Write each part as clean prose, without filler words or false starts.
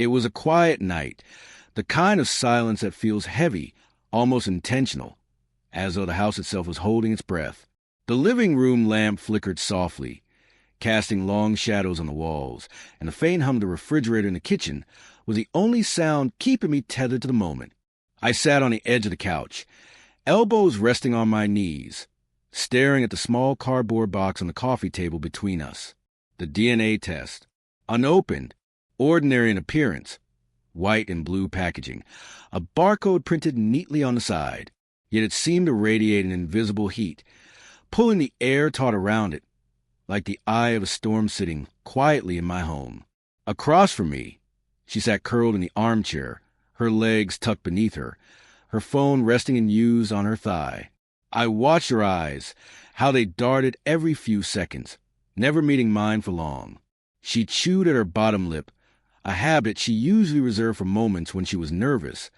It was a quiet night, the kind of silence that feels heavy, almost intentional, as though the house itself was holding its breath. The living room lamp flickered softly, casting long shadows on the walls, and the faint hum of the refrigerator in the kitchen was the only sound keeping me tethered to the moment. I sat on the edge of the couch, elbows resting on my knees, staring at the small cardboard box on the coffee table between us. The DNA test, unopened, ordinary in appearance, white and blue packaging, a barcode printed neatly on the side, yet it seemed to radiate an invisible heat, pulling the air taut around it, like the eye of a storm sitting quietly in my home. Across from me, she sat curled in the armchair, her legs tucked beneath her, her phone resting unused on her thigh. I watched her eyes, how they darted every few seconds, never meeting mine for long. She chewed at her bottom lip, a habit she usually reserved for moments when she was nervous,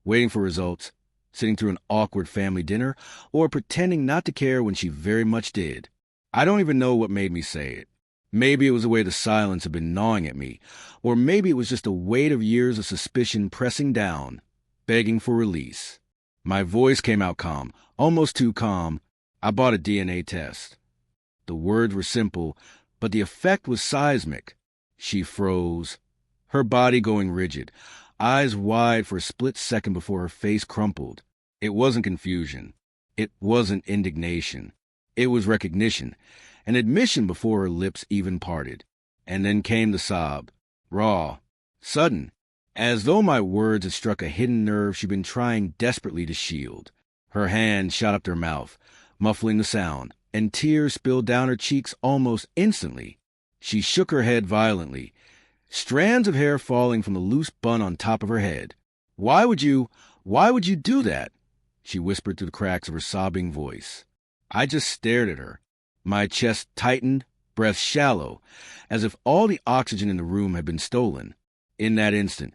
waiting for results, sitting through an awkward family dinner, or pretending not to care when she very much did. I don't even know what made me say it. Maybe it was the way the silence had been gnawing at me, or maybe it was just the weight of years of suspicion pressing down, begging for release. My voice came out calm, almost too calm. I bought a DNA test. The words were simple, but the effect was seismic. She froze, her body going rigid, eyes wide for a split second before her face crumpled. It wasn't confusion. It wasn't indignation. It was recognition, an admission before her lips even parted. And then came the sob, raw, sudden, as though my words had struck a hidden nerve she'd been trying desperately to shield. Her hand shot up to her mouth, muffling the sound, and tears spilled down her cheeks almost instantly. She shook her head violently, strands of hair falling from the loose bun on top of her head. Why would you do that?" she whispered through the cracks of her sobbing voice. I just stared at her, my chest tightened, breath shallow, as if all the oxygen in the room had been stolen. In that instant,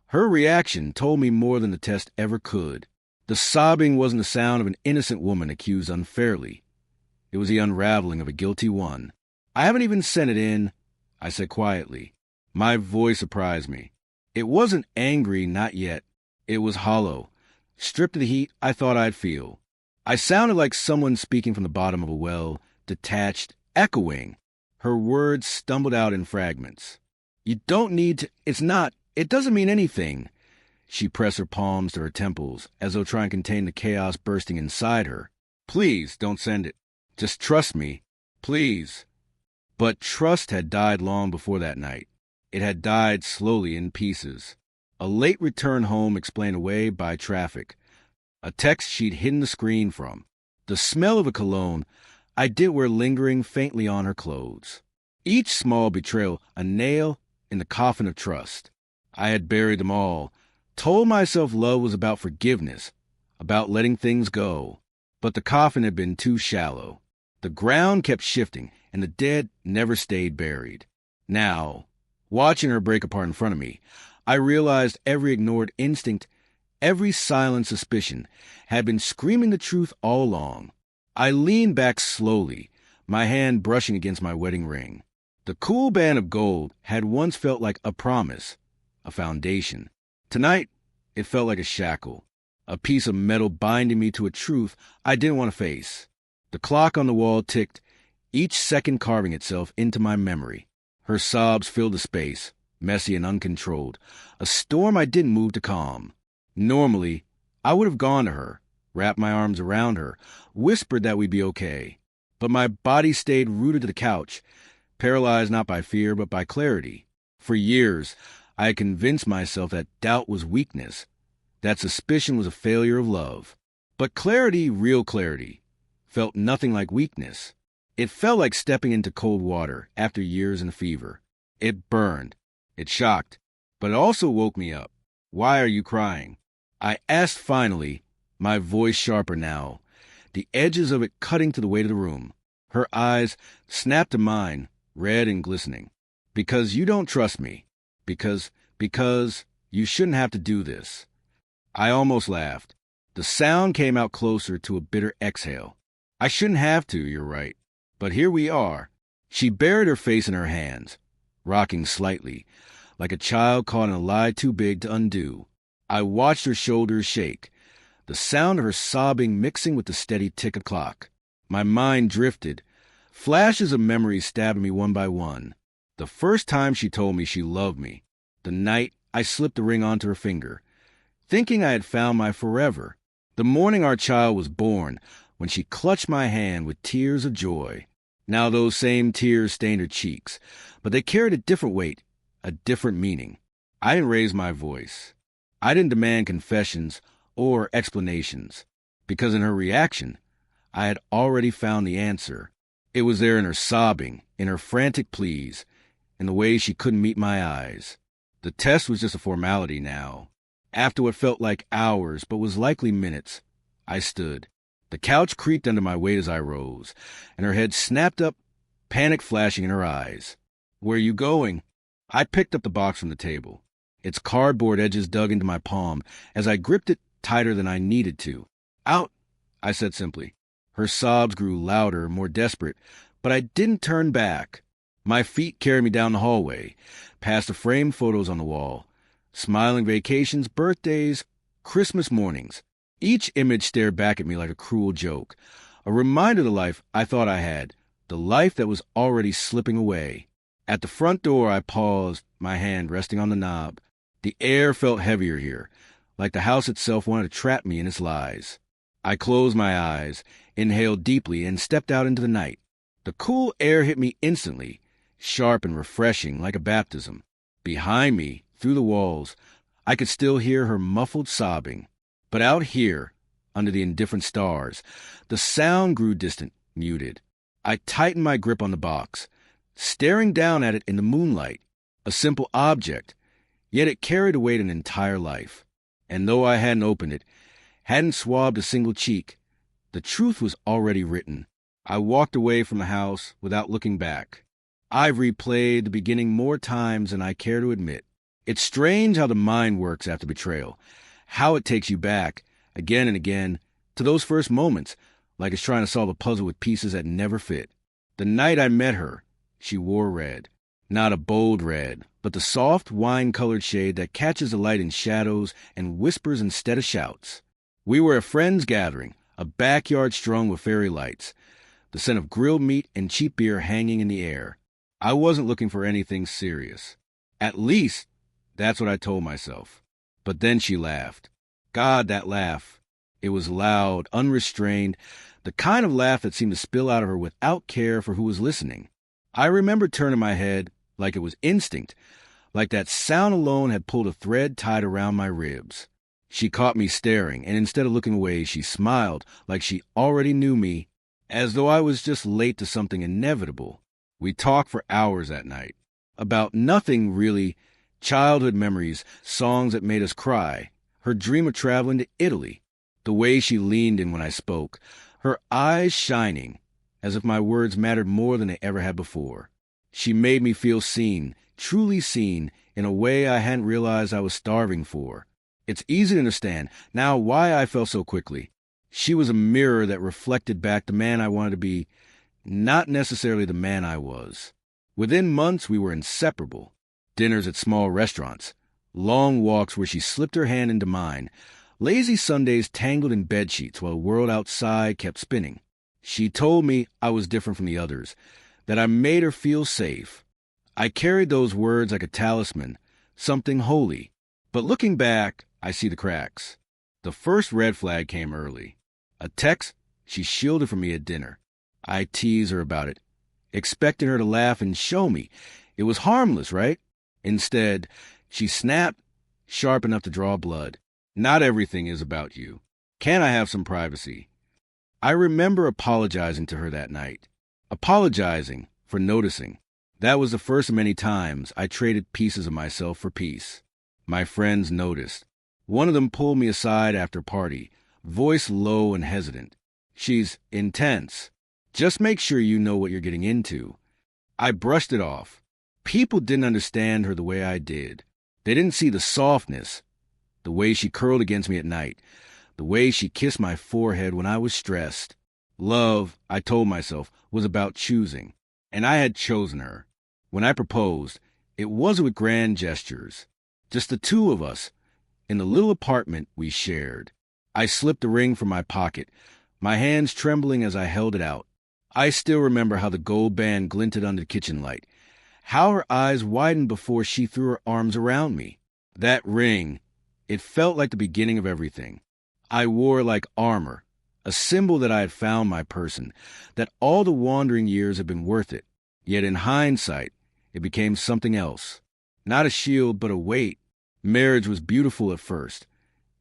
her reaction told me more than the test ever could. The sobbing wasn't the sound of an innocent woman accused unfairly. It was the unraveling of a guilty one. "I haven't even sent it in," I said quietly. My voice surprised me. It wasn't angry, not yet. It was hollow, stripped of the heat I thought I'd feel. I sounded like someone speaking from the bottom of a well, detached, echoing. Her words stumbled out in fragments. "You don't need to, it doesn't mean anything." She pressed her palms to her temples, as though trying to contain the chaos bursting inside her. "Please, don't send it. Just trust me. Please." But trust had died long before that night. It had died slowly in pieces. A late return home explained away by traffic. A text she'd hidden the screen from. The smell of a cologne I did wear lingering faintly on her clothes. Each small betrayal, a nail in the coffin of trust. I had buried them all, told myself love was about forgiveness, about letting things go. But the coffin had been too shallow. The ground kept shifting, and the dead never stayed buried. Now, watching her break apart in front of me, I realized every ignored instinct, every silent suspicion, had been screaming the truth all along. I leaned back slowly, my hand brushing against my wedding ring. The cool band of gold had once felt like a promise, a foundation. Tonight, it felt like a shackle, a piece of metal binding me to a truth I didn't want to face. The clock on the wall ticked, each second carving itself into my memory. Her sobs filled the space, messy and uncontrolled, a storm I didn't move to calm. Normally, I would have gone to her, wrapped my arms around her, whispered that we'd be okay. But my body stayed rooted to the couch, paralyzed not by fear but by clarity. For years, I had convinced myself that doubt was weakness, that suspicion was a failure of love. But clarity, real clarity, felt nothing like weakness. It felt like stepping into cold water after years in a fever. It burned. It shocked. But it also woke me up. "Why are you crying?" I asked finally, my voice sharper now, the edges of it cutting to the weight of the room. Her eyes snapped to mine, red and glistening. "Because you don't trust me. Because you shouldn't have to do this." I almost laughed. The sound came out closer to a bitter exhale. "I shouldn't have to, you're right. But here we are." She buried her face in her hands, rocking slightly, like a child caught in a lie too big to undo. I watched her shoulders shake, the sound of her sobbing mixing with the steady tick of the clock. My mind drifted. Flashes of memories stabbed me one by one. The first time she told me she loved me, the night I slipped the ring onto her finger, thinking I had found my forever. The morning our child was born, when she clutched my hand with tears of joy. Now those same tears stained her cheeks, but they carried a different weight, a different meaning. I didn't raise my voice. I didn't demand confessions or explanations, because in her reaction, I had already found the answer. It was there in her sobbing, in her frantic pleas, in the way she couldn't meet my eyes. The test was just a formality now. After what felt like hours, but was likely minutes, I stood. The couch creaked under my weight as I rose, and her head snapped up, panic flashing in her eyes. "Where are you going?" I picked up the box from the table. Its cardboard edges dug into my palm as I gripped it tighter than I needed to. "Out," I said simply. Her sobs grew louder, more desperate, but I didn't turn back. My feet carried me down the hallway, past the framed photos on the wall. Smiling vacations, birthdays, Christmas mornings. Each image stared back at me like a cruel joke, a reminder of the life I thought I had, the life that was already slipping away. At the front door, I paused, my hand resting on the knob. The air felt heavier here, like the house itself wanted to trap me in its lies. I closed my eyes, inhaled deeply, and stepped out into the night. The cool air hit me instantly, sharp and refreshing like a baptism. Behind me, through the walls, I could still hear her muffled sobbing. But out here, under the indifferent stars, the sound grew distant, muted. I tightened my grip on the box, staring down at it in the moonlight. A simple object, yet it carried a weight an entire life. And though I hadn't opened it, hadn't swabbed a single cheek, the truth was already written. I walked away from the house without looking back. I've replayed the beginning more times than I care to admit. It's strange how the mind works after betrayal, how it takes you back, again and again, to those first moments, like it's trying to solve a puzzle with pieces that never fit. The night I met her, she wore red. Not a bold red, but the soft, wine-colored shade that catches the light in shadows and whispers instead of shouts. We were a friends' gathering, a backyard strung with fairy lights, the scent of grilled meat and cheap beer hanging in the air. I wasn't looking for anything serious. At least, that's what I told myself. But then she laughed. God, that laugh. It was loud, unrestrained, the kind of laugh that seemed to spill out of her without care for who was listening. I remember turning my head like it was instinct, like that sound alone had pulled a thread tied around my ribs. She caught me staring, and instead of looking away, she smiled like she already knew me, as though I was just late to something inevitable. We talked for hours that night. About nothing, really. Childhood memories, songs that made us cry, her dream of traveling to Italy, the way she leaned in when I spoke, her eyes shining, as if my words mattered more than they ever had before. She made me feel seen, truly seen, in a way I hadn't realized I was starving for. It's easy to understand now why I fell so quickly. She was a mirror that reflected back the man I wanted to be, not necessarily the man I was. Within months, we were inseparable. Dinners at small restaurants, long walks where she slipped her hand into mine, lazy Sundays tangled in bedsheets while the world outside kept spinning. She told me I was different from the others, that I made her feel safe. I carried those words like a talisman, something holy. But looking back, I see the cracks. The first red flag came early. A text she shielded from me at dinner. I teased her about it, expecting her to laugh and show me. It was harmless, right? Instead, she snapped, sharp enough to draw blood. Not everything is about you. Can I have some privacy? I remember apologizing to her that night. Apologizing for noticing. That was the first of many times I traded pieces of myself for peace. My friends noticed. One of them pulled me aside after a party, voice low and hesitant. "She's intense. Just make sure you know what you're getting into." I brushed it off. People didn't understand her the way I did. They didn't see the softness, the way she curled against me at night, the way she kissed my forehead when I was stressed. Love, I told myself, was about choosing, and I had chosen her. When I proposed, It wasn't with grand gestures. Just the two of us in the little apartment we shared. I slipped the ring from my pocket, my hands trembling as I held it out. I still remember how the gold band glinted under the kitchen light, how her eyes widened before she threw her arms around me. That ring, it felt like the beginning of everything. I wore it like armor, a symbol that I had found my person, that all the wandering years had been worth it. Yet in hindsight, it became something else. Not a shield, but a weight. Marriage was beautiful at first,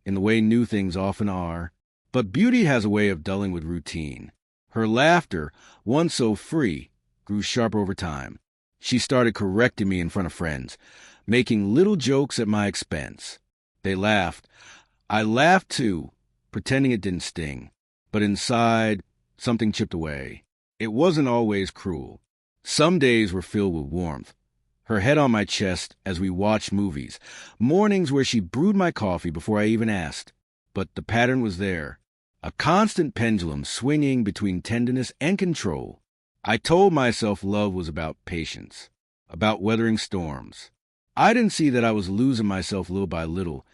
in the way new things often are, but beauty has a way of dulling with routine. Her laughter, once so free, grew sharper over time. She started correcting me in front of friends, making little jokes at my expense. They laughed. I laughed too, pretending it didn't sting. But inside, something chipped away. It wasn't always cruel. Some days were filled with warmth. Her head on my chest as we watched movies. Mornings where she brewed my coffee before I even asked. But the pattern was there. A constant pendulum swinging between tenderness and control. I told myself love was about patience, about weathering storms. I didn't see that I was losing myself little by little,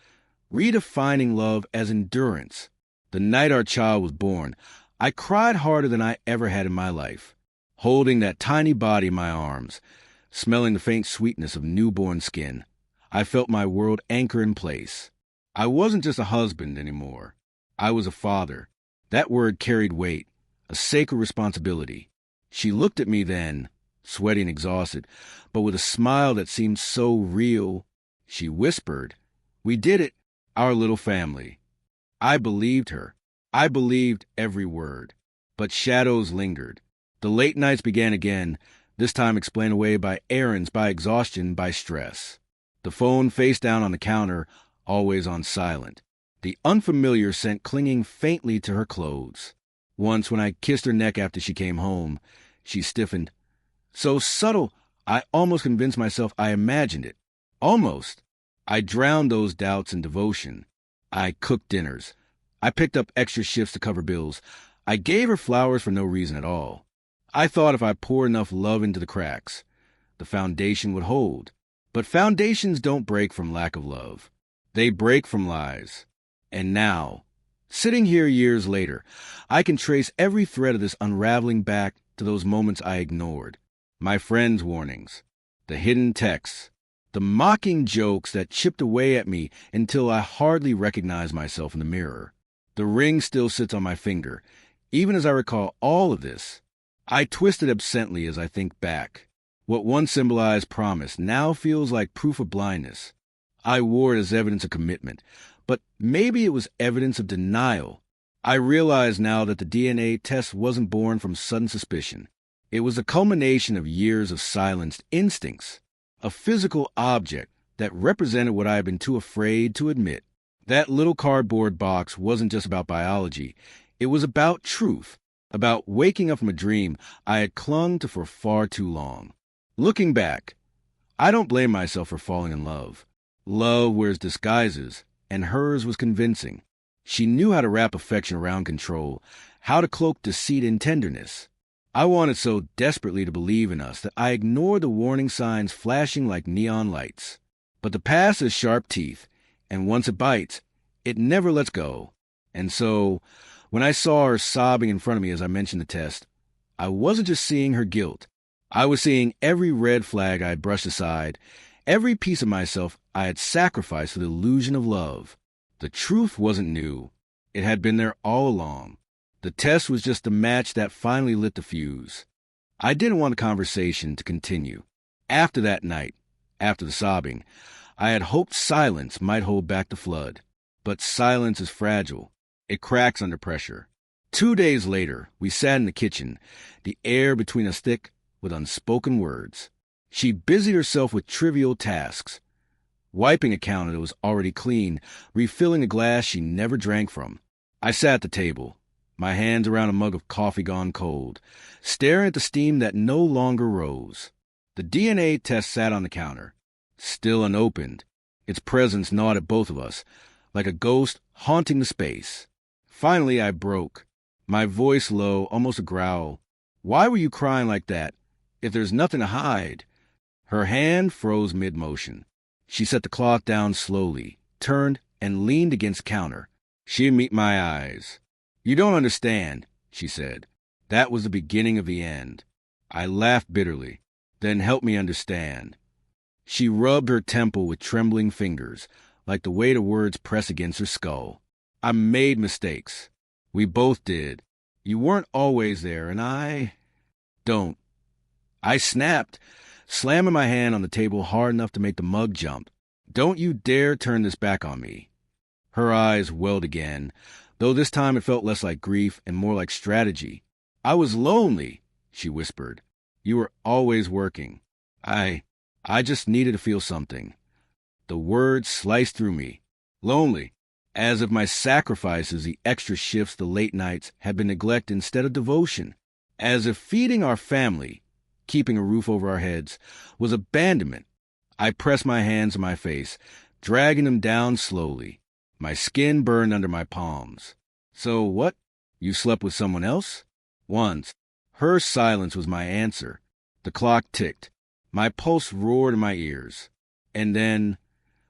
redefining love as endurance. The night our child was born, I cried harder than I ever had in my life, holding that tiny body in my arms, smelling the faint sweetness of newborn skin. I felt my world anchor in place. I wasn't just a husband anymore. I was a father. That word carried weight, a sacred responsibility. She looked at me then, sweaty and exhausted, but with a smile that seemed so real. She whispered, "We did it, our little family." I believed her. I believed every word. But shadows lingered. The late nights began again, this time explained away by errands, by exhaustion, by stress. The phone face down on the counter, always on silent. The unfamiliar scent clinging faintly to her clothes. Once, when I kissed her neck after she came home, she stiffened. So subtle, I almost convinced myself I imagined it. Almost. I drowned those doubts in devotion. I cooked dinners. I picked up extra shifts to cover bills. I gave her flowers for no reason at all. I thought if I poured enough love into the cracks, the foundation would hold. But foundations don't break from lack of love. They break from lies. And now, sitting here years later, I can trace every thread of this unraveling back to those moments I ignored. My friends' warnings, the hidden texts, the mocking jokes that chipped away at me until I hardly recognized myself in the mirror. The ring still sits on my finger, even as I recall all of this. I twist it absently as I think back. What once symbolized promise now feels like proof of blindness. I wore it as evidence of commitment, but maybe it was evidence of denial. I realize now that the DNA test wasn't born from sudden suspicion. It was a culmination of years of silenced instincts, a physical object that represented what I had been too afraid to admit. That little cardboard box wasn't just about biology. It was about truth, about waking up from a dream I had clung to for far too long. Looking back, I don't blame myself for falling in love. Love wears disguises, and hers was convincing. She knew how to wrap affection around control, how to cloak deceit in tenderness. I wanted so desperately to believe in us that I ignored the warning signs flashing like neon lights. But the past has sharp teeth, and once it bites, it never lets go. And so, when I saw her sobbing in front of me as I mentioned the test, I wasn't just seeing her guilt. I was seeing every red flag I had brushed aside, every piece of myself I had sacrificed for the illusion of love. The truth wasn't new. It had been there all along. The test was just the match that finally lit the fuse. I didn't want the conversation to continue. After that night, after the sobbing, I had hoped silence might hold back the flood. But silence is fragile. It cracks under pressure. 2 days later, we sat in the kitchen, the air between us thick with unspoken words. She busied herself with trivial tasks, wiping a counter that was already clean, refilling a glass she never drank from. I sat at the table, my hands around a mug of coffee gone cold, staring at the steam that no longer rose. The DNA test sat on the counter, still unopened. Its presence gnawed at both of us, like a ghost haunting the space. Finally, I broke, my voice low, almost a growl. "Why were you crying like that? If there's nothing to hide." Her hand froze mid-motion. She set the cloth down slowly, turned, and leaned against the counter. She didn't meet my eyes. "You don't understand," she said. "That was the beginning of the end." I laughed bitterly. "Then help me understand." She rubbed her temple with trembling fingers, like the weight of words press against her skull. "I made mistakes. We both did. You weren't always there, and I don't." I snapped, slamming my hand on the table hard enough to make the mug jump. "Don't you dare turn this back on me." Her eyes welled again, though this time it felt less like grief and more like strategy. "I was lonely," she whispered. "You were always working. I just needed to feel something." The words sliced through me. Lonely. As if my sacrifices, the extra shifts, the late nights, had been neglect instead of devotion. As if feeding our family, keeping a roof over our heads, was abandonment. I pressed my hands to my face, dragging them down slowly. My skin burned under my palms. "So what? You slept with someone else?" "Once." Her silence was my answer. The clock ticked. My pulse roared in my ears. And then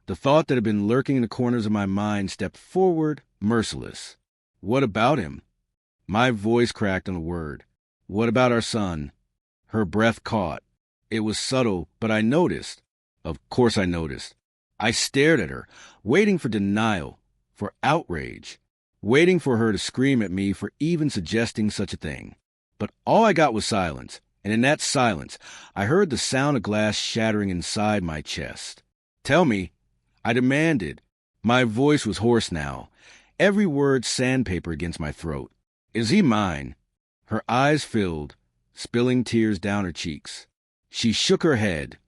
the thought that had been lurking in the corners of my mind stepped forward, merciless. "What about him?" My voice cracked on the word. "What about our son?" Her breath caught. It was subtle, but I noticed. Of course I noticed. I stared at her, waiting for denial, for outrage, waiting for her to scream at me for even suggesting such a thing. But all I got was silence, and in that silence, I heard the sound of glass shattering inside my chest. "Tell me," I demanded. My voice was hoarse now, every word sandpaper against my throat. "Is he mine?" Her eyes filled, spilling tears down her cheeks. She shook her head,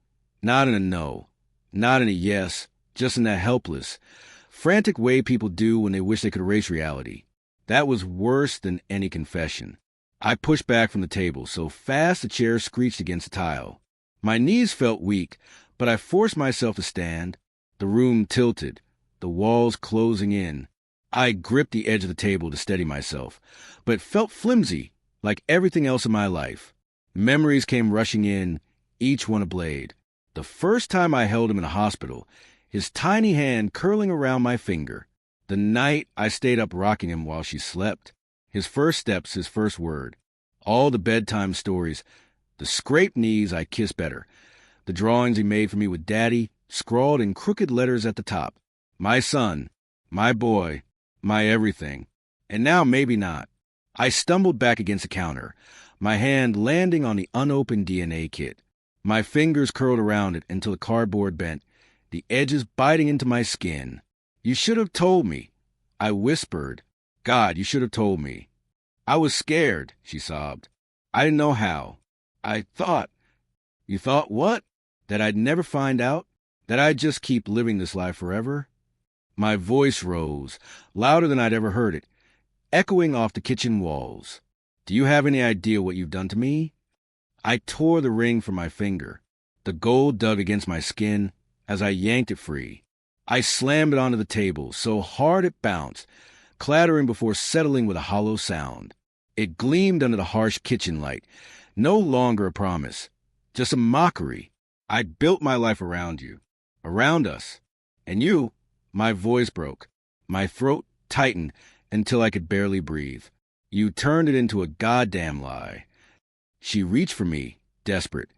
not in a no, not in a yes, just in that helpless, frantic way people do when they wish they could erase reality. That was worse than any confession. I pushed back from the table so fast the chair screeched against the tile. My knees felt weak, but I forced myself to stand. The room tilted, the walls closing in. I gripped the edge of the table to steady myself, but it felt flimsy, like everything else in my life. Memories came rushing in, each one a blade. The first time I held him in a hospital, his tiny hand curling around my finger. The night I stayed up rocking him while she slept. His first steps, his first word. All the bedtime stories. The scraped knees I kissed better. The drawings he made for me with Daddy, scrawled in crooked letters at the top. My son, my boy, my everything. And now maybe not. I stumbled back against the counter, my hand landing on the unopened DNA kit. My fingers curled around it until the cardboard bent, the edges biting into my skin. "You should have told me," I whispered. "God, you should have told me." "I was scared," she sobbed. "I didn't know how. I thought—" "You thought what? That I'd never find out? That I'd just keep living this life forever?" My voice rose, louder than I'd ever heard it, echoing off the kitchen walls. "Do you have any idea what you've done to me?" I tore the ring from my finger. The gold dug against my skin as I yanked it free. I slammed it onto the table so hard it bounced, clattering before settling with a hollow sound. It gleamed under the harsh kitchen light, no longer a promise, just a mockery. "I'd built my life around you, around us. And you—" My voice broke. My throat tightened until I could barely breathe. "You turned it into a goddamn lie." She reached for me, desperate,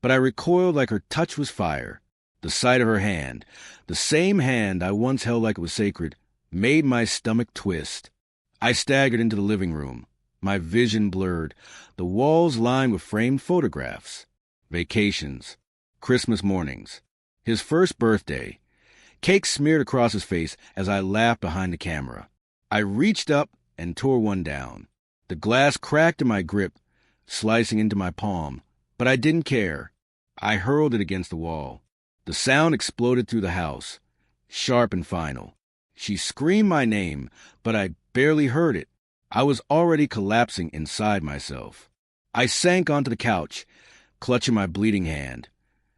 but I recoiled like her touch was fire. The sight of her hand, the same hand I once held like it was sacred, made my stomach twist. I staggered into the living room, my vision blurred, the walls lined with framed photographs. Vacations, Christmas mornings, his first birthday, cake smeared across his face as I laughed behind the camera. I reached up and tore one down. The glass cracked in my grip, slicing into my palm, but I didn't care. I hurled it against the wall. The sound exploded through the house, sharp and final. She screamed my name, but I barely heard it. I was already collapsing inside myself. I sank onto the couch, clutching my bleeding hand,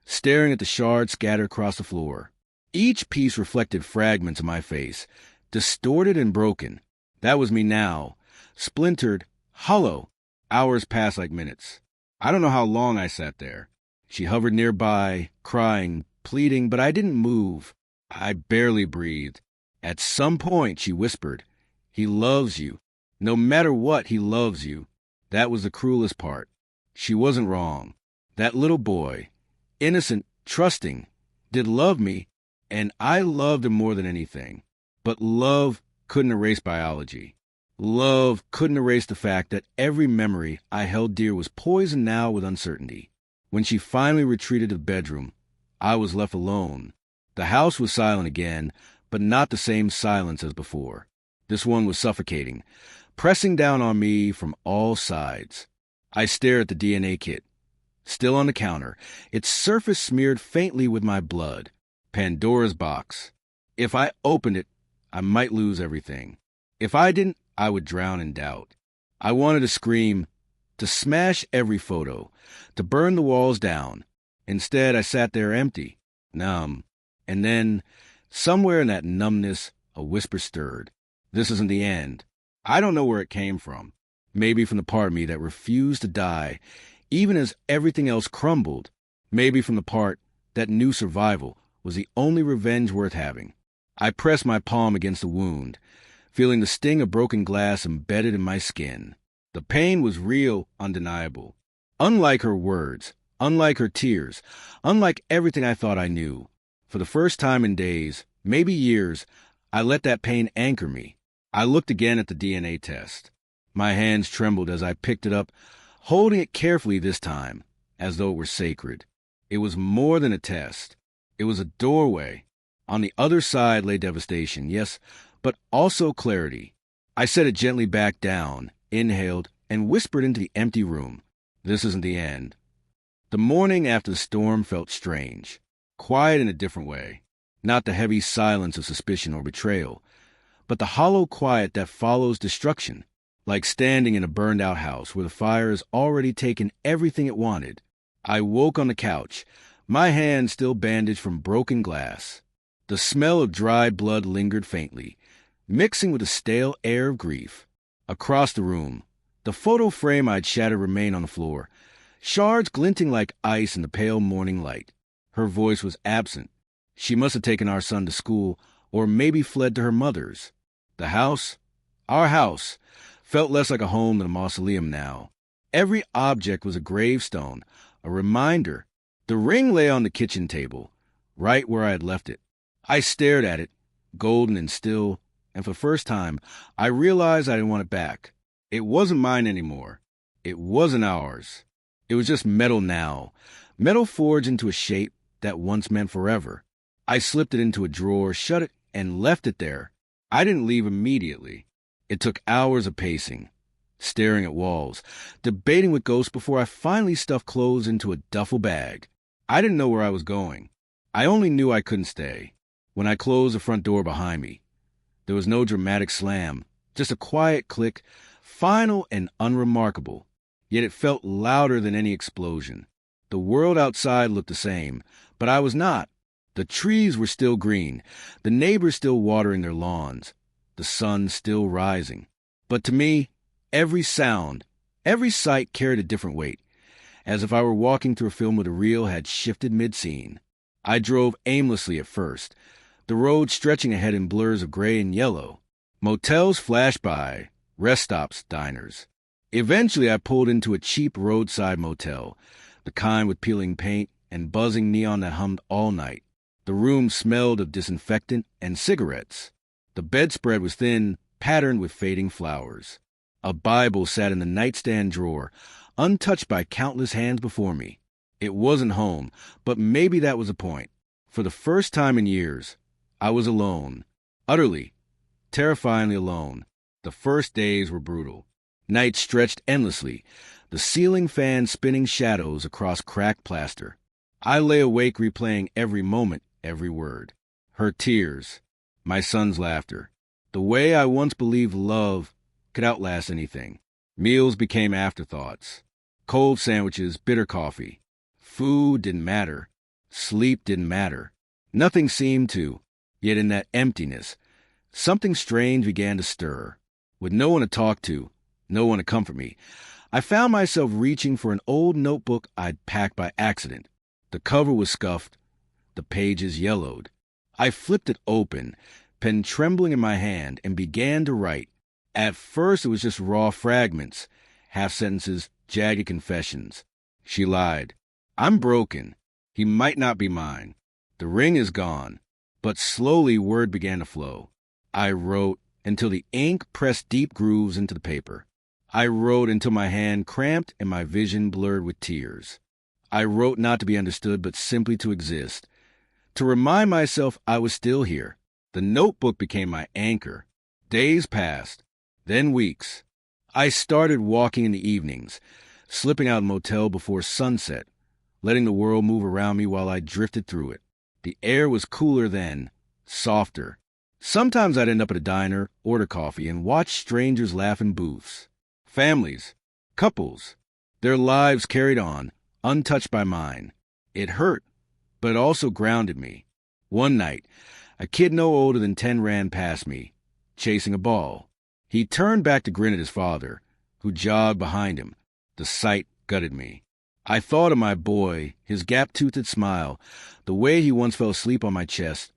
staring at the shards scattered across the floor. Each piece reflected fragments of my face, distorted and broken. That was me now, splintered, hollow. Hours passed like minutes. I don't know how long I sat there. She hovered nearby, crying, pleading, but I didn't move. I barely breathed. At some point, she whispered, "He loves you. No matter what, he loves you." That was the cruelest part. She wasn't wrong. That little boy, innocent, trusting, did love me, and I loved him more than anything. But love couldn't erase biology. Love couldn't erase the fact that every memory I held dear was poisoned now with uncertainty. When she finally retreated to the bedroom, I was left alone. The house was silent again, but not the same silence as before. This one was suffocating, pressing down on me from all sides. I stared at the DNA kit, still on the counter, its surface smeared faintly with my blood. Pandora's box. If I opened it, I might lose everything. If I didn't, I would drown in doubt. I wanted to scream, to smash every photo, to burn the walls down. Instead, I sat there empty, numb. And then, somewhere in that numbness, a whisper stirred. This isn't the end. I don't know where it came from. Maybe from the part of me that refused to die, even as everything else crumbled. Maybe from the part that knew survival was the only revenge worth having. I pressed my palm against the wound, feeling the sting of broken glass embedded in my skin. The pain was real, undeniable. Unlike her words, unlike her tears, unlike everything I thought I knew. For the first time in days, maybe years, I let that pain anchor me. I looked again at the DNA test. My hands trembled as I picked it up, holding it carefully this time, as though it were sacred. It was more than a test. It was a doorway. On the other side lay devastation, yes, but also clarity. I set it gently back down, inhaled, and whispered into the empty room. This isn't the end. The morning after the storm felt strange, quiet in a different way. Not the heavy silence of suspicion or betrayal, but the hollow quiet that follows destruction, like standing in a burned-out house where the fire has already taken everything it wanted. I woke on the couch, my hand still bandaged from broken glass. The smell of dried blood lingered faintly, mixing with the stale air of grief. Across the room, the photo frame I'd shattered remained on the floor, shards glinting like ice in the pale morning light. Her voice was absent. She must have taken our son to school, or maybe fled to her mother's. The house, our house, felt less like a home than a mausoleum now. Every object was a gravestone, a reminder. The ring lay on the kitchen table, right where I had left it. I stared at it, golden and still, and for the first time, I realized I didn't want it back. It wasn't mine anymore. It wasn't ours. It was just metal now, metal forged into a shape that once meant forever. I slipped it into a drawer, shut it, and left it there. I didn't leave immediately. It took hours of pacing, staring at walls, debating with ghosts before I finally stuffed clothes into a duffel bag. I didn't know where I was going. I only knew I couldn't stay. When I closed the front door behind me, there was no dramatic slam, just a quiet click, final and unremarkable. Yet it felt louder than any explosion. The world outside looked the same, but I was not. The trees were still green, the neighbors still watering their lawns, the sun still rising. But to me, every sound, every sight carried a different weight, as if I were walking through a film where the reel had shifted mid-scene. I drove aimlessly at first, the road stretching ahead in blurs of gray and yellow. Motels flashed by, rest stops, diners. Eventually I pulled into a cheap roadside motel, the kind with peeling paint and buzzing neon that hummed all night. The room smelled of disinfectant and cigarettes. The bedspread was thin, patterned with fading flowers. A Bible sat in the nightstand drawer, untouched by countless hands before me. It wasn't home, but maybe that was the point. For the first time in years, I was alone. Utterly, terrifyingly alone. The first days were brutal. Nights stretched endlessly, the ceiling fan spinning shadows across cracked plaster. I lay awake replaying every moment, every word. Her tears, my son's laughter. The way I once believed love could outlast anything. Meals became afterthoughts. Cold sandwiches, bitter coffee. Food didn't matter. Sleep didn't matter. Nothing seemed to. Yet in that emptiness, something strange began to stir. With no one to talk to, no one to comfort me, I found myself reaching for an old notebook I'd packed by accident. The cover was scuffed, the pages yellowed. I flipped it open, pen trembling in my hand, and began to write. At first it was just raw fragments, half sentences, jagged confessions. She lied. I'm broken. He might not be mine. The ring is gone. But slowly word began to flow. I wrote until the ink pressed deep grooves into the paper. I wrote until my hand cramped and my vision blurred with tears. I wrote not to be understood, but simply to exist. To remind myself I was still here. The notebook became my anchor. Days passed, then weeks. I started walking in the evenings, slipping out of the motel before sunset, letting the world move around me while I drifted through it. The air was cooler then, softer. Sometimes I'd end up at a diner, order coffee, and watch strangers laugh in booths. Families, couples, their lives carried on, untouched by mine. It hurt, but it also grounded me. One night, a kid no older than 10 ran past me, chasing a ball. He turned back to grin at his father, who jogged behind him. The sight gutted me. I thought of my boy, his gap-toothed smile, the way he once fell asleep on my chest,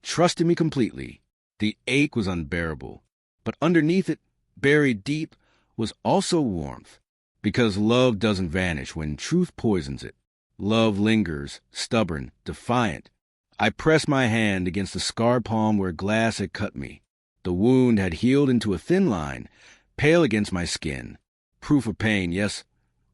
trusted me completely. The ache was unbearable, but underneath it, buried deep, was also warmth. Because love doesn't vanish when truth poisons it. Love lingers, stubborn, defiant. I pressed my hand against the scarred palm where glass had cut me. The wound had healed into a thin line, pale against my skin. Proof of pain, yes,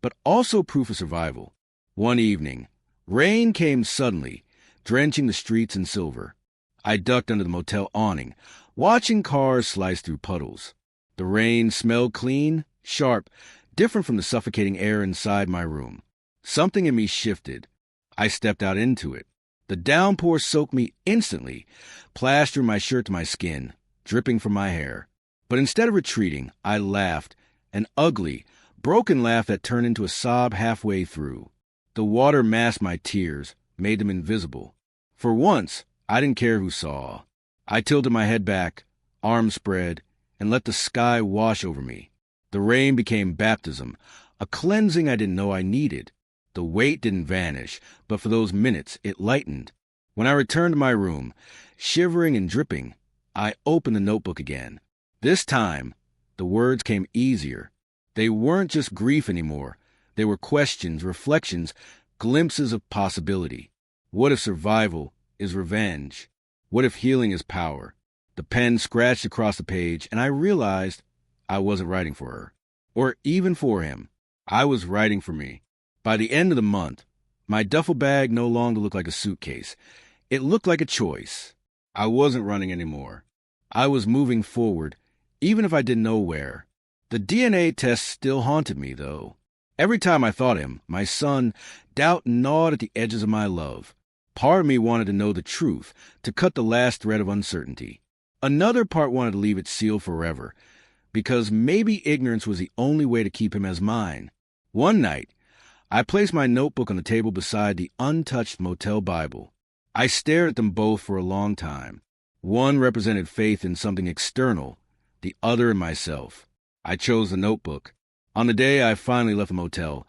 but also proof of survival. One evening, rain came suddenly, drenching the streets in silver. I ducked under the motel awning, watching cars slice through puddles. The rain smelled clean, sharp, different from the suffocating air inside my room. Something in me shifted. I stepped out into it. The downpour soaked me instantly, plastering my shirt to my skin, dripping from my hair. But instead of retreating, I laughed, an ugly, broken laugh that turned into a sob halfway through. The water masked my tears, made them invisible. For once, I didn't care who saw. I tilted my head back, arms spread, and let the sky wash over me. The rain became baptism, a cleansing I didn't know I needed. The weight didn't vanish, but for those minutes it lightened. When I returned to my room, shivering and dripping, I opened the notebook again. This time, the words came easier. They weren't just grief anymore. They were questions, reflections, glimpses of possibility. What if survival is revenge? What if healing is power? The pen scratched across the page, and I realized I wasn't writing for her, or even for him. I was writing for me. By the end of the month, my duffel bag no longer looked like a suitcase. It looked like a choice. I wasn't running anymore. I was moving forward, even if I didn't know where. The DNA test still haunted me, though. Every time I thought of him, my son, doubt gnawed at the edges of my love. Part of me wanted to know the truth, to cut the last thread of uncertainty. Another part wanted to leave it sealed forever, because maybe ignorance was the only way to keep him as mine. One night, I placed my notebook on the table beside the untouched motel Bible. I stared at them both for a long time. One represented faith in something external, the other in myself. I chose the notebook. On the day I finally left the motel,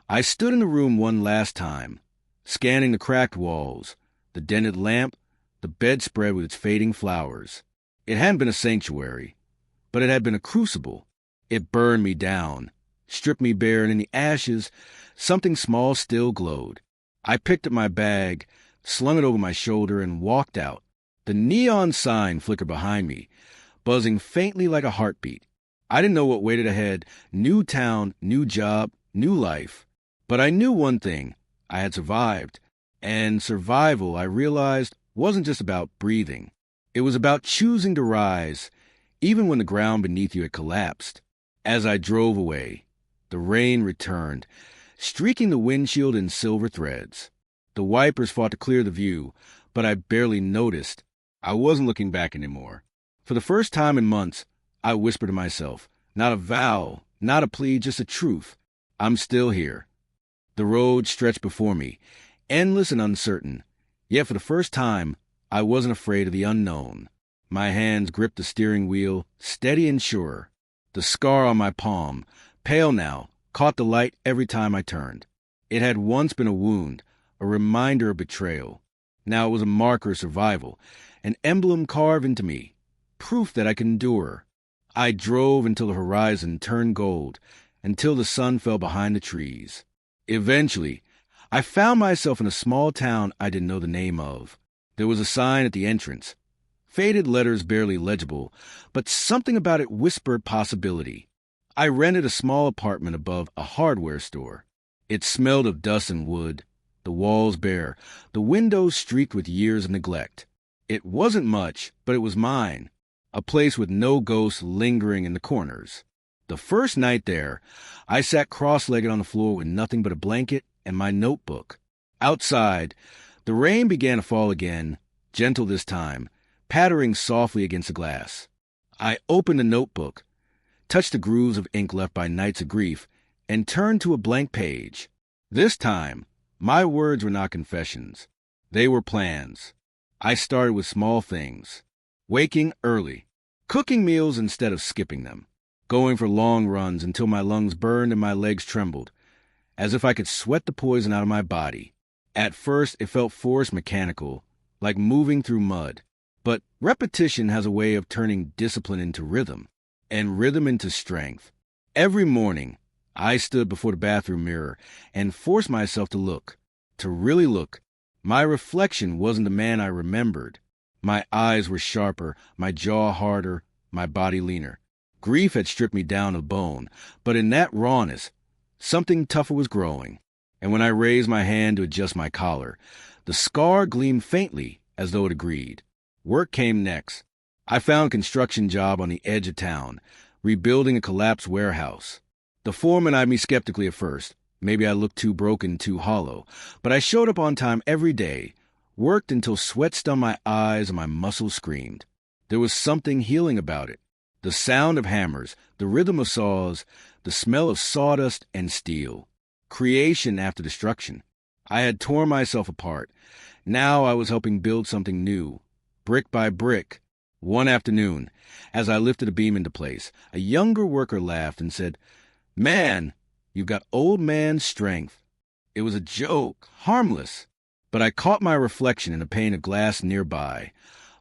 I stood in the room one last time, scanning the cracked walls, the dented lamp, the bedspread with its fading flowers. It hadn't been a sanctuary, but it had been a crucible. It burned me down, stripped me bare, and in the ashes, something small still glowed. I picked up my bag, slung it over my shoulder, and walked out. The neon sign flickered behind me, buzzing faintly like a heartbeat. I didn't know what waited ahead. New town, new job, new life. But I knew one thing. I had survived. And survival, I realized, wasn't just about breathing. It was about choosing to rise, even when the ground beneath you had collapsed. As I drove away, the rain returned, streaking the windshield in silver threads. The wipers fought to clear the view, but I barely noticed. I wasn't looking back anymore. For the first time in months, I whispered to myself, not a vow, not a plea, just a truth. I'm still here. The road stretched before me, endless and uncertain. Yet for the first time, I wasn't afraid of the unknown. My hands gripped the steering wheel, steady and sure. The scar on my palm, pale now, caught the light every time I turned. It had once been a wound, a reminder of betrayal. Now it was a marker of survival, an emblem carved into me, proof that I could endure. I drove until the horizon turned gold, until the sun fell behind the trees. Eventually, I found myself in a small town I didn't know the name of. There was a sign at the entrance, faded letters barely legible, but something about it whispered possibility. I rented a small apartment above a hardware store. It smelled of dust and wood, the walls bare, the windows streaked with years of neglect. It wasn't much, but it was mine, a place with no ghosts lingering in the corners. The first night there, I sat cross-legged on the floor with nothing but a blanket and my notebook. Outside, the rain began to fall again, gentle this time, pattering softly against the glass. I opened the notebook, touched the grooves of ink left by nights of grief, and turned to a blank page. This time, my words were not confessions. They were plans. I started with small things. Waking early, cooking meals instead of skipping them, going for long runs until my lungs burned and my legs trembled, as if I could sweat the poison out of my body. At first, it felt forced, mechanical, like moving through mud. But repetition has a way of turning discipline into rhythm, and rhythm into strength. Every morning, I stood before the bathroom mirror and forced myself to look, to really look. My reflection wasn't the man I remembered. My eyes were sharper, my jaw harder, my body leaner. Grief had stripped me down to the bone, but in that rawness, something tougher was growing. And when I raised my hand to adjust my collar, the scar gleamed faintly as though it agreed. Work came next. I found a construction job on the edge of town, rebuilding a collapsed warehouse. The foreman eyed me skeptically at first. Maybe I looked too broken, too hollow. But I showed up on time every day, worked until sweat stung my eyes and my muscles screamed. There was something healing about it. The sound of hammers, the rhythm of saws, the smell of sawdust and steel. Creation after destruction. I had torn myself apart. Now I was helping build something new, brick by brick. One afternoon, as I lifted a beam into place, a younger worker laughed and said, "Man, you've got old man strength." It was a joke, harmless, but I caught my reflection in a pane of glass nearby,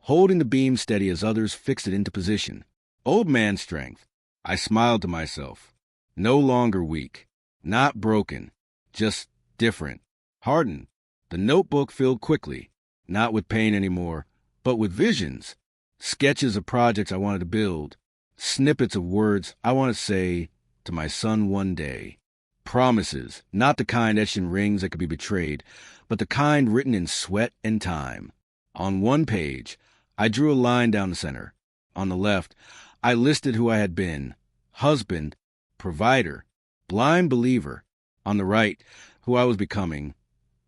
holding the beam steady as others fixed it into position. Old man strength. I smiled to myself. No longer weak, not broken, just different, hardened. The notebook filled quickly, not with pain anymore, but with visions, sketches of projects I wanted to build, snippets of words I want to say to my son one day. Promises, not the kind etched in rings that could be betrayed, but the kind written in sweat and time. On one page, I drew a line down the center. On the left, I listed who I had been: husband, provider, blind believer. On the right, who I was becoming: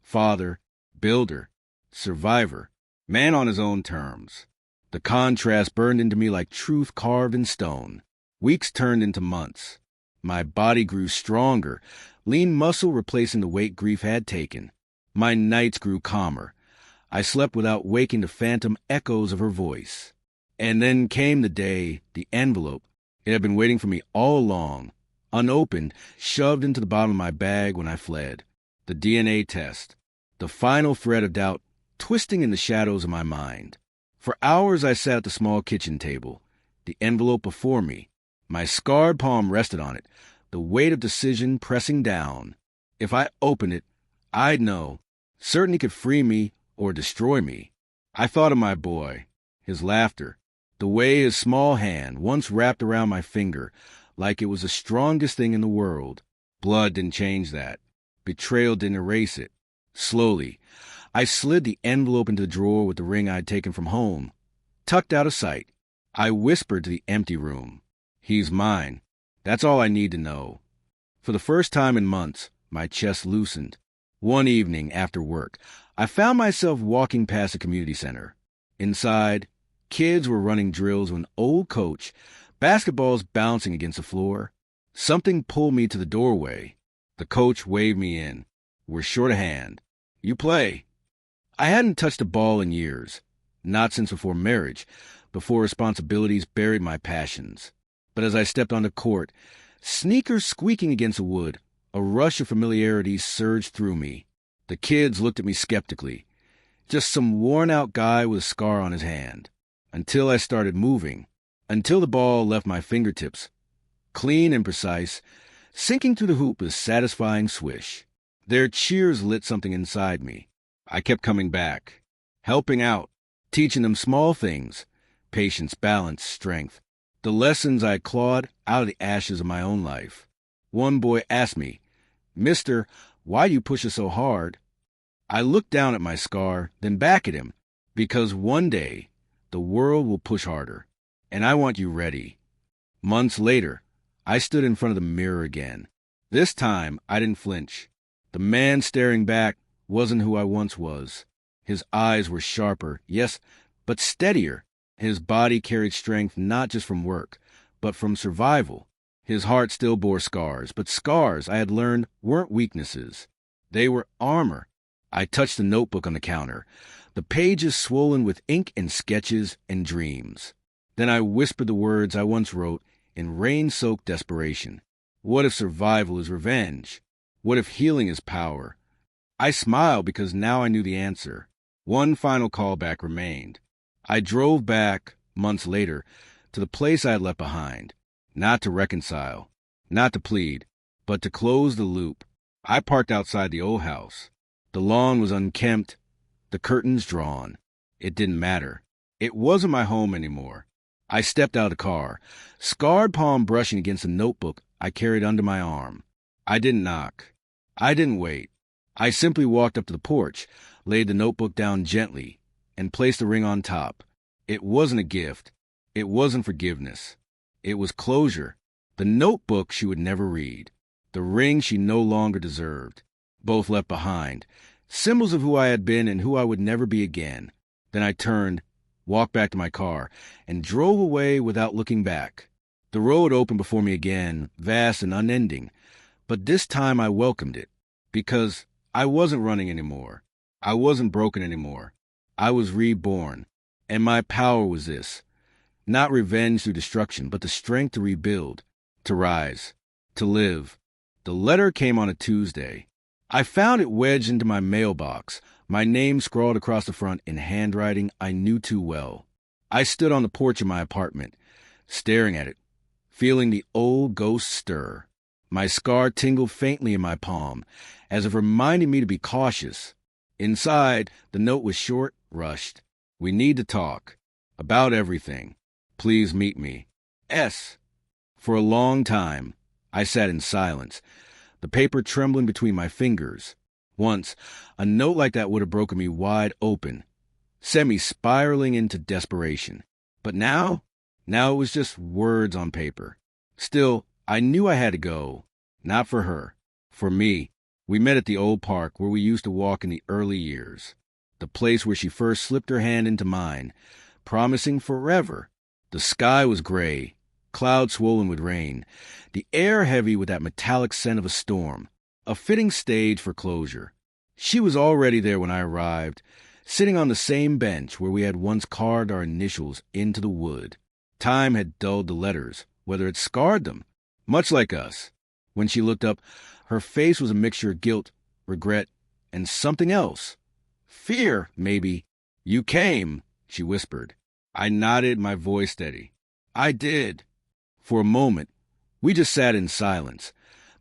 father, builder, survivor, man on his own terms. The contrast burned into me like truth carved in stone. Weeks turned into months. My body grew stronger, lean muscle replacing the weight grief had taken. My nights grew calmer. I slept without waking to phantom echoes of her voice. And then came the day, the envelope. It had been waiting for me all along, unopened, shoved into the bottom of my bag when I fled. The DNA test, the final thread of doubt twisting in the shadows of my mind. For hours I sat at the small kitchen table, the envelope before me. My scarred palm rested on it, the weight of decision pressing down. If I opened it, I'd know. Certain he could free me or destroy me. I thought of my boy, his laughter, the way his small hand once wrapped around my finger like it was the strongest thing in the world. Blood didn't change that. Betrayal didn't erase it. Slowly, I slid the envelope into the drawer with the ring I'd taken from home. Tucked out of sight, I whispered to the empty room, "He's mine." That's all I need to know. For the first time in months, my chest loosened. One evening after work, I found myself walking past a community center. Inside, kids were running drills with an old coach, basketballs bouncing against the floor. Something pulled me to the doorway. The coach waved me in. "We're short of hand. You play." I hadn't touched a ball in years, not since before marriage, before responsibilities buried my passions. But as I stepped on the court, sneakers squeaking against the wood, a rush of familiarity surged through me. The kids looked at me skeptically. Just some worn-out guy with a scar on his hand. Until I started moving. Until the ball left my fingertips. Clean and precise, sinking through the hoop with a satisfying swish. Their cheers lit something inside me. I kept coming back. Helping out. Teaching them small things. Patience, balance, strength. The lessons I clawed out of the ashes of my own life. One boy asked me, "Mister, why do you push us so hard?" I looked down at my scar, then back at him, because one day the world will push harder, and I want you ready. Months later, I stood in front of the mirror again. This time, I didn't flinch. The man staring back wasn't who I once was. His eyes were sharper, yes, but steadier. His body carried strength not just from work, but from survival. His heart still bore scars, but scars, I had learned, weren't weaknesses. They were armor. I touched the notebook on the counter, the pages swollen with ink and sketches and dreams. Then I whispered the words I once wrote in rain-soaked desperation. What if survival is revenge? What if healing is power? I smiled because now I knew the answer. One final callback remained. I drove back, months later, to the place I had left behind. Not to reconcile, not to plead, but to close the loop. I parked outside the old house. The lawn was unkempt, the curtains drawn. It didn't matter. It wasn't my home anymore. I stepped out of the car, scarred palm brushing against a notebook I carried under my arm. I didn't knock. I didn't wait. I simply walked up to the porch, laid the notebook down gently, and placed the ring on top. It wasn't a gift. It wasn't forgiveness. It was closure. The notebook she would never read. The ring she no longer deserved. Both left behind. Symbols of who I had been and who I would never be again. Then I turned, walked back to my car, and drove away without looking back. The road opened before me again, vast and unending. But this time I welcomed it, because I wasn't running anymore. I wasn't broken anymore. I was reborn, and my power was this. Not revenge through destruction, but the strength to rebuild, to rise, to live. The letter came on a Tuesday. I found it wedged into my mailbox, my name scrawled across the front in handwriting I knew too well. I stood on the porch of my apartment, staring at it, feeling the old ghost stir. My scar tingled faintly in my palm, as if reminding me to be cautious. Inside, the note was short, rushed. We need to talk. About everything. Please meet me. S. For a long time, I sat in silence, the paper trembling between my fingers. Once, a note like that would have broken me wide open, sent me spiraling into desperation. But now it was just words on paper. Still, I knew I had to go. Not for her. For me. We met at the old park where we used to walk in the early years. The place where she first slipped her hand into mine, promising forever. The sky was gray, clouds swollen with rain, the air heavy with that metallic scent of a storm, a fitting stage for closure. She was already there when I arrived, sitting on the same bench where we had once carved our initials into the wood. Time had dulled the letters, whether it scarred them, much like us. When she looked up, her face was a mixture of guilt, regret, and something else. Fear, maybe. "You came," she whispered. I nodded, my voice steady. "I did." For a moment, we just sat in silence,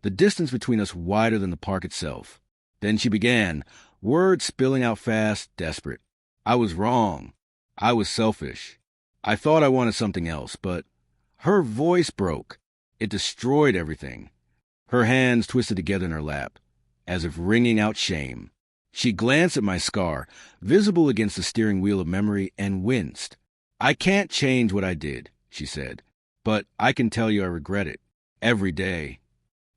the distance between us wider than the park itself. Then she began, words spilling out fast, desperate. I was wrong. I was selfish. I thought I wanted something else, but her voice broke. It destroyed everything. Her hands twisted together in her lap, as if wringing out shame. She glanced at my scar, visible against the steering wheel of memory, and winced. "I can't change what I did," she said, "but I can tell you I regret it. Every day."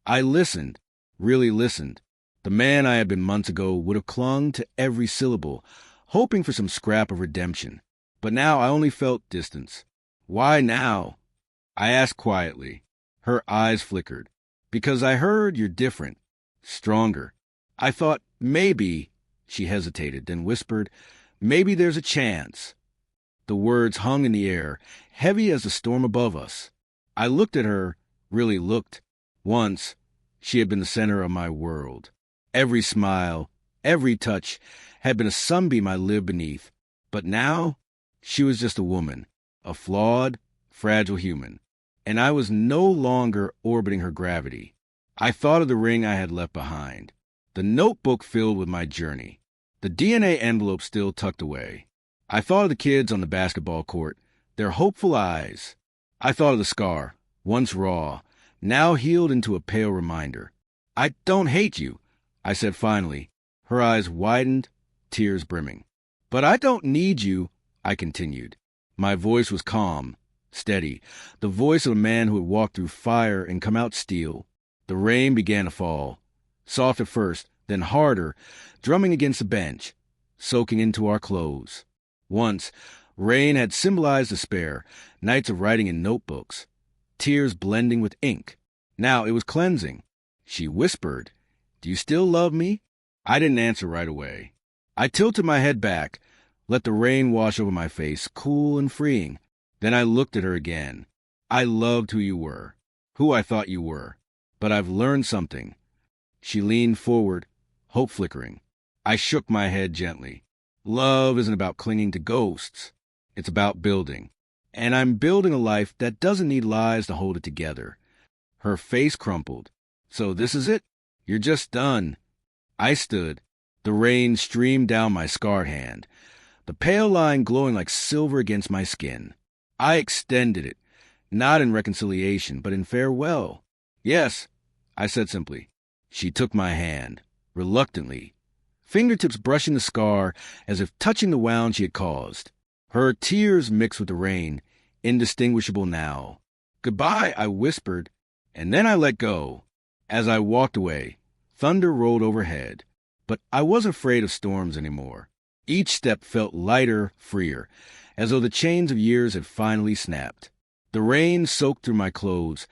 I listened, really listened. The man I had been months ago would have clung to every syllable, hoping for some scrap of redemption. But now I only felt distance. "Why now?" I asked quietly. Her eyes flickered. "Because I heard you're different, stronger. I thought maybe," she hesitated, then whispered, "maybe there's a chance." The words hung in the air, heavy as the storm above us. I looked at her, really looked. Once, she had been the center of my world. Every smile, Every touch had been a sunbeam I lived beneath. But now, she was just a woman, a flawed, fragile human. And I was no longer orbiting her gravity. I thought of the ring I had left behind, the notebook filled with my journey, the DNA envelope still tucked away. I thought of the kids on the basketball court, their hopeful eyes. I thought of the scar, once raw, now healed into a pale reminder. I don't hate you, I said finally, her eyes widened, tears brimming. But I don't need you, I continued. My voice was calm, steady, the voice of a man who had walked through fire and come out steel. The rain began to fall, soft at first, then harder, drumming against the bench, soaking into our clothes. Once, rain had symbolized despair, nights of writing in notebooks, tears blending with ink. Now it was cleansing. She whispered, "Do you still love me?" I didn't answer right away. I tilted my head back, let the rain wash over my face, cool and freeing. Then I looked at her again. I loved who you were, who I thought you were. But I've learned something. She leaned forward, hope flickering. I shook my head gently. Love isn't about clinging to ghosts. It's about building. And I'm building a life that doesn't need lies to hold it together. Her face crumpled. So this is it? You're just done. I stood. The rain streamed down my scarred hand, the pale line glowing like silver against my skin. I extended it, not in reconciliation, but in farewell. Yes, I said simply. She took my hand, reluctantly, fingertips brushing the scar as if touching the wound she had caused. Her tears mixed with the rain, indistinguishable now. Goodbye, I whispered, and then I let go. As I walked away, thunder rolled overhead, but I wasn't afraid of storms anymore. Each step felt lighter, freer, as though the chains of years had finally snapped. The rain soaked through my clothes,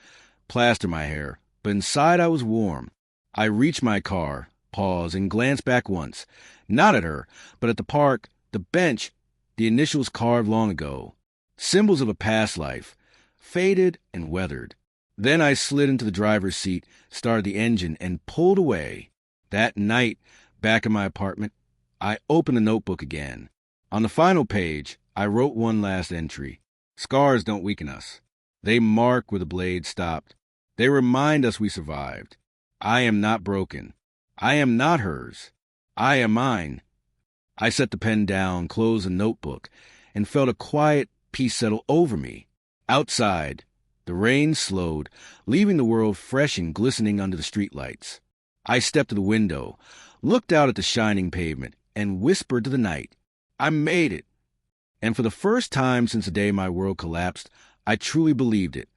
plastered my hair, but inside I was warm. I reached my car, paused, and glanced back once, not at her, but at the park, the bench, the initials carved long ago, symbols of a past life, faded and weathered. Then I slid into the driver's seat, started the engine, and pulled away. That night, back in my apartment, I opened the notebook again. On the final page, I wrote one last entry. Scars don't weaken us. They mark where the blade stopped. They remind us we survived. I am not broken. I am not hers. I am mine. I set the pen down, closed the notebook, and felt a quiet peace settle over me. Outside, the rain slowed, leaving the world fresh and glistening under the streetlights. I stepped to the window, looked out at the shining pavement, and whispered to the night, I made it. And for the first time since the day my world collapsed, I truly believed it.